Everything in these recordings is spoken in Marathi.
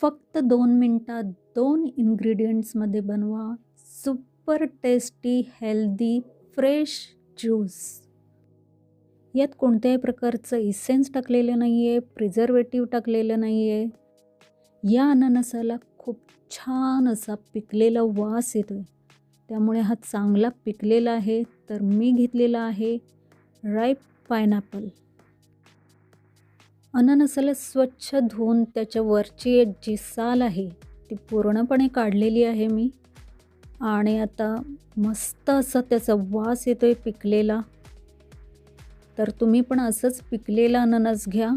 फक्त 2 मिनिटात 2 इन्ग्रेडियंट्समध्ये बनवा super tasty, healthy, fresh juice. यात कोणत्याही प्रकारचं इसेन्स टाकलेलं नाही आहे, प्रिझर्वेटिव्ह टाकलेलं नाही आहे. या अननसाला खूप छान असा पिकलेला वास येतो आहे. त्यामुळे हा चांगला पिकलेला आहे. तर मी घेतलेला आहे राईप पायनॅपल. अननसाला स्वच्छ धुवून त्याच्या वरची एक जी साल आहे ती पूर्णपणे काढलेली आहे मी. आणि आता मस्त असा त्याचा वास येतो आहे पिकलेला. तर तुम्ही पण असंच पिकलेला अननस घ्या.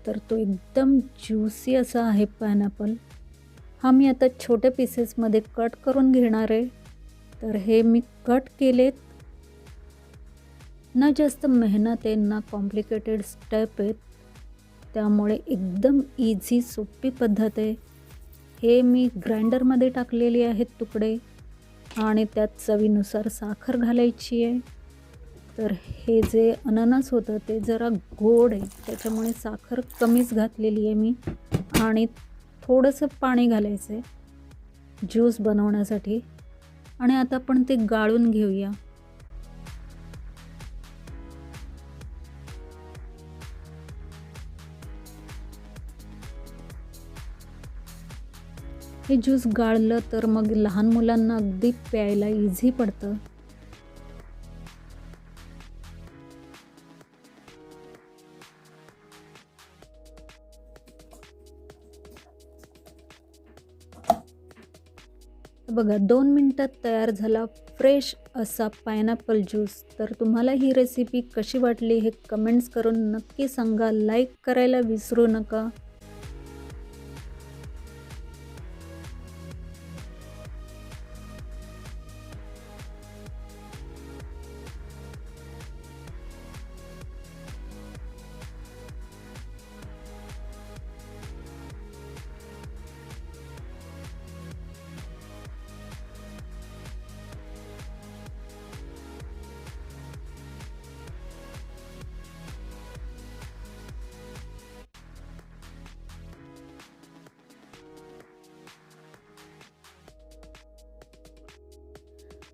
तर तो एकदम ज्यूसी असा आहे पायनॅपल. हा मी आता छोट्या पीसेसमध्ये कट करून घेणार आहे. तर हे मी कट केलेत. ना जास्त मेहनत आहे ना कॉम्प्लिकेटेड स्टेप आहेत. त्यामुळे एकदम इझी सोपी पद्धत आहे. हे मी ग्राइंडरमध्ये टाकलेले आहेत तुकडे आणि त्यात चवीनुसार साखर घालायची आहे. तर हे जे अननस होतं ते जरा गोड आहे त्याच्यामुळे साखर कमीच घातलेली आहे मी. आणि थोडंसं पाणी घालायचं आहे ज्यूस बनवण्यासाठी. आणि आता आपण ते गाळून घेऊया. हे ज्यूस गाळलं तर मग लहान मुलांना अगदी प्यायला इझी पडतं. बघा 2 मिनिटात तयार झाला फ्रेश असा पायनॅपल ज्यूस. तर तुम्हाला ही रेसिपी कशी वाटली हे कमेंट्स करून नक्की सांगा. लाईक करायला विसरू नका.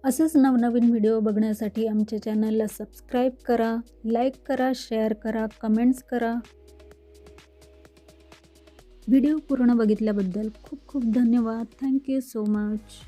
असंच नवनवीन व्हिडिओ बघण्यासाठी आमच्या चॅनलला सबस्क्राईब करा, लाईक करा, शेअर करा, कमेंट्स करा. व्हिडिओ पूर्ण बघितल्याबद्दल खूप खूप धन्यवाद. Thank you so much.